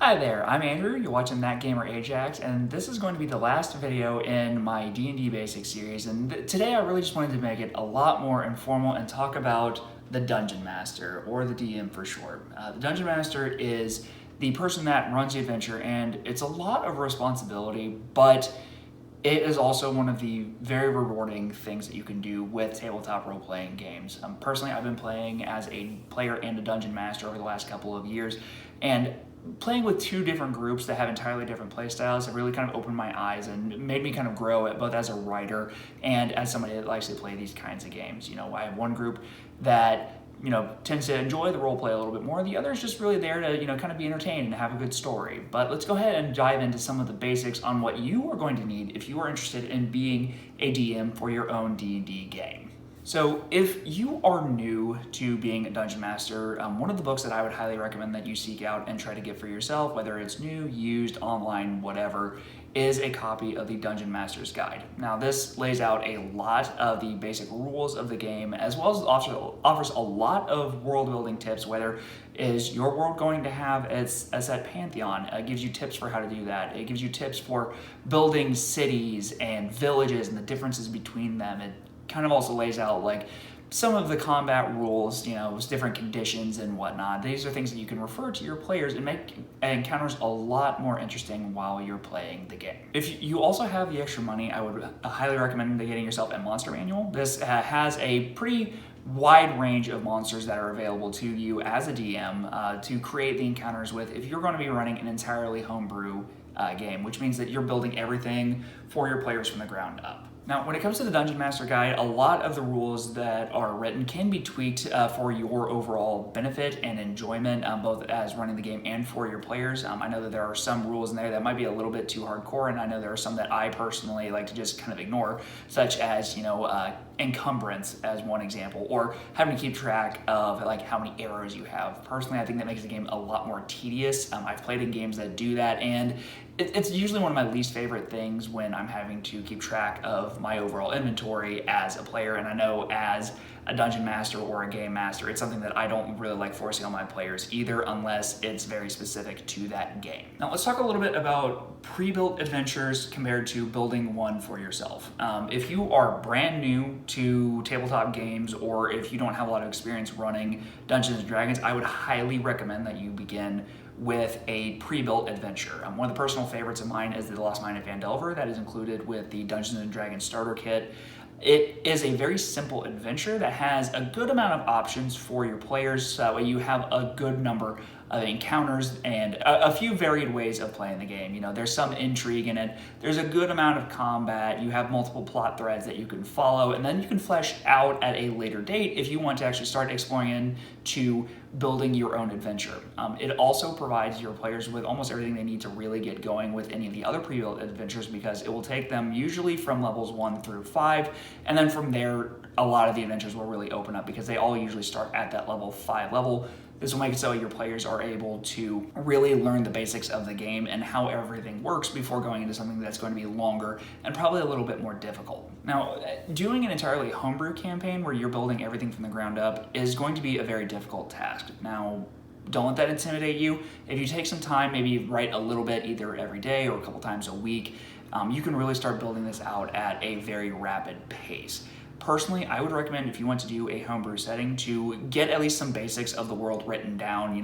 Hi there, I'm Andrew, you're watching ThatGamerAjax, and this is going to be the last video in my D&D Basics series, and today I really just wanted to make it a lot more informal and talk about the Dungeon Master, or the DM for short. The Dungeon Master is the person that runs the adventure, and it's a lot of responsibility, but it is also one of the very rewarding things that you can do with tabletop role-playing games. Personally, I've been playing as a player and a dungeon master over the last couple of years, and playing with two different groups that have entirely different play styles have really kind of opened my eyes and made me kind of grow it both as a writer and as somebody that likes to play these kinds of games. I have one group that tends to enjoy the role play a little bit more. The other is just really there to, kind of be entertained and have a good story. But let's go ahead and dive into some of the basics on what you are going to need if you are interested in being a DM for your own D&D game. So if you are new to being a Dungeon Master, one of the books that I would highly recommend that you seek out and try to get for yourself, whether it's new, used, online, whatever, is a copy of the Dungeon Master's Guide. Now this lays out a lot of the basic rules of the game, as well as offers a lot of world building tips, whether is your world going to have a set pantheon. It gives you tips for how to do that. It gives you tips for building cities and villages and the differences between them. It kind of also lays out like some of the combat rules, with different conditions and whatnot. These are things that you can refer to your players and make encounters a lot more interesting while you're playing the game. If you also have the extra money, I would highly recommend getting yourself a monster manual. This has a pretty wide range of monsters that are available to you as a DM to create the encounters with if you're going to be running an entirely homebrew game, which means that you're building everything for your players from the ground up. Now, when it comes to the Dungeon Master Guide, a lot of the rules that are written can be tweaked for your overall benefit and enjoyment, both as running the game and for your players. I know that there are some rules in there that might be a little bit too hardcore, and I know there are some that I personally like to just kind of ignore, such as, encumbrance as one example, or having to keep track of like how many arrows you have. Personally, I think that makes the game a lot more tedious. I've played in games that do that, and it's usually one of my least favorite things when I'm having to keep track of my overall inventory as a player. And I know as a dungeon master or a game master, it's something that I don't really like forcing on my players either, unless it's very specific to that game. Now let's talk a little bit about pre-built adventures compared to building one for yourself. If you are brand new to tabletop games, or if you don't have a lot of experience running Dungeons and Dragons, I would highly recommend that you begin with a pre-built adventure. One of the personal favorites of mine is The Lost Mine of Phandelver, that is included with the Dungeons and Dragons starter kit. It is a very simple adventure that has a good amount of options for your players, so that way you have a good number of encounters and a few varied ways of playing the game. There's some intrigue in it, there's a good amount of combat, you have multiple plot threads that you can follow, and then you can flesh out at a later date if you want to actually start exploring into building your own adventure. It also provides your players with almost everything they need to really get going with any of the other pre-built adventures, because it will take them usually from levels 1 through 5, and then from there a lot of the adventures will really open up, because they all usually start at that level 5 level. This will make it so your players are able to really learn the basics of the game and how everything works before going into something that's going to be longer and probably a little bit more difficult. Now, doing an entirely homebrew campaign where you're building everything from the ground up is going to be a very difficult task. Now, don't let that intimidate you. If you take some time, maybe write a little bit either every day or a couple times a week, you can really start building this out at a very rapid pace. Personally, I would recommend, if you want to do a homebrew setting, to get at least some basics of the world written down.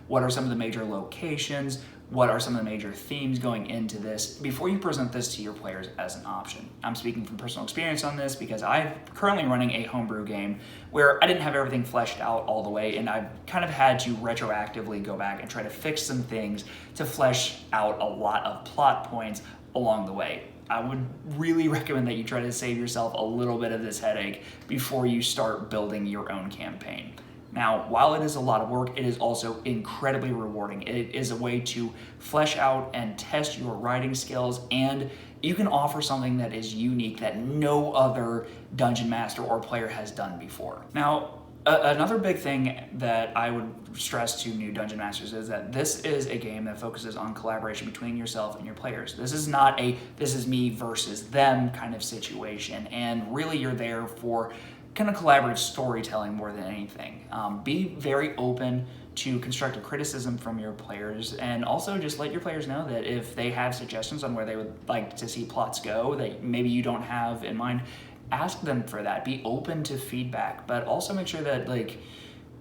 What are some of the major locations? What are some of the major themes going into this before you present this to your players as an option? I'm speaking from personal experience on this because I'm currently running a homebrew game where I didn't have everything fleshed out all the way, and I've kind of had to retroactively go back and try to fix some things to flesh out a lot of plot points along the way. I would really recommend that you try to save yourself a little bit of this headache before you start building your own campaign. Now, while it is a lot of work, it is also incredibly rewarding. It is a way to flesh out and test your writing skills, and you can offer something that is unique that no other dungeon master or player has done before. Now, another big thing that I would stress to new Dungeon Masters is that this is a game that focuses on collaboration between yourself and your players. This is not a this is me versus them kind of situation, and really you're there for kind of collaborative storytelling more than anything. Be very open to constructive criticism from your players, and also just let your players know that if they have suggestions on where they would like to see plots go that maybe you don't have in mind, ask them for that. Be open to feedback, but also make sure that like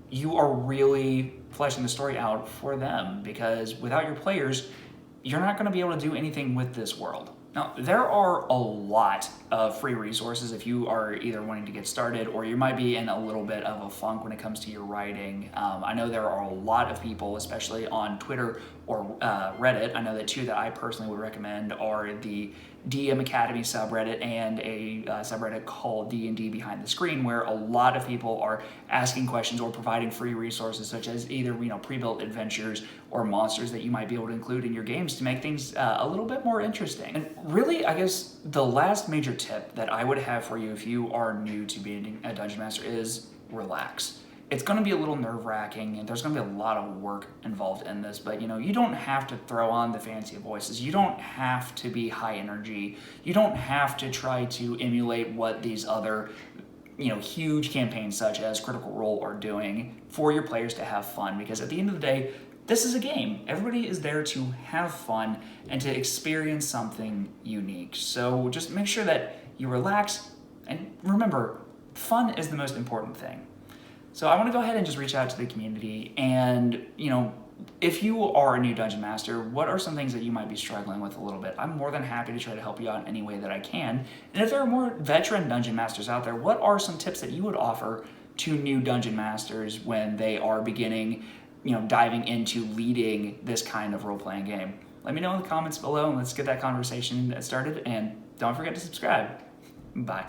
you are really fleshing the story out for them, because without your players, you're not going to be able to do anything with this world. Now, there are a lot of free resources if you are either wanting to get started or you might be in a little bit of a funk when it comes to your writing. I know there are a lot of people, especially on Twitter or Reddit. I know that two that I personally would recommend are the DM Academy subreddit and a subreddit called D&D Behind the Screen, where a lot of people are asking questions or providing free resources such as either pre-built adventures or monsters that you might be able to include in your games to make things a little bit more interesting. And really, I guess the last major tip that I would have for you if you are new to being a Dungeon Master is relax. It's going to be a little nerve-wracking, and there's going to be a lot of work involved in this, but you don't have to throw on the fancy voices. You don't have to be high energy. You don't have to try to emulate what these other huge campaigns such as Critical Role are doing for your players to have fun, because at the end of the day, this is a game. Everybody is there to have fun and to experience something unique. So just make sure that you relax, and remember, fun is the most important thing. So I want to go ahead and just reach out to the community and, if you are a new Dungeon Master, what are some things that you might be struggling with a little bit? I'm more than happy to try to help you out in any way that I can. And if there are more veteran Dungeon Masters out there, what are some tips that you would offer to new Dungeon Masters when they are beginning, diving into leading this kind of role-playing game? Let me know in the comments below and let's get that conversation started. And don't forget to subscribe. Bye.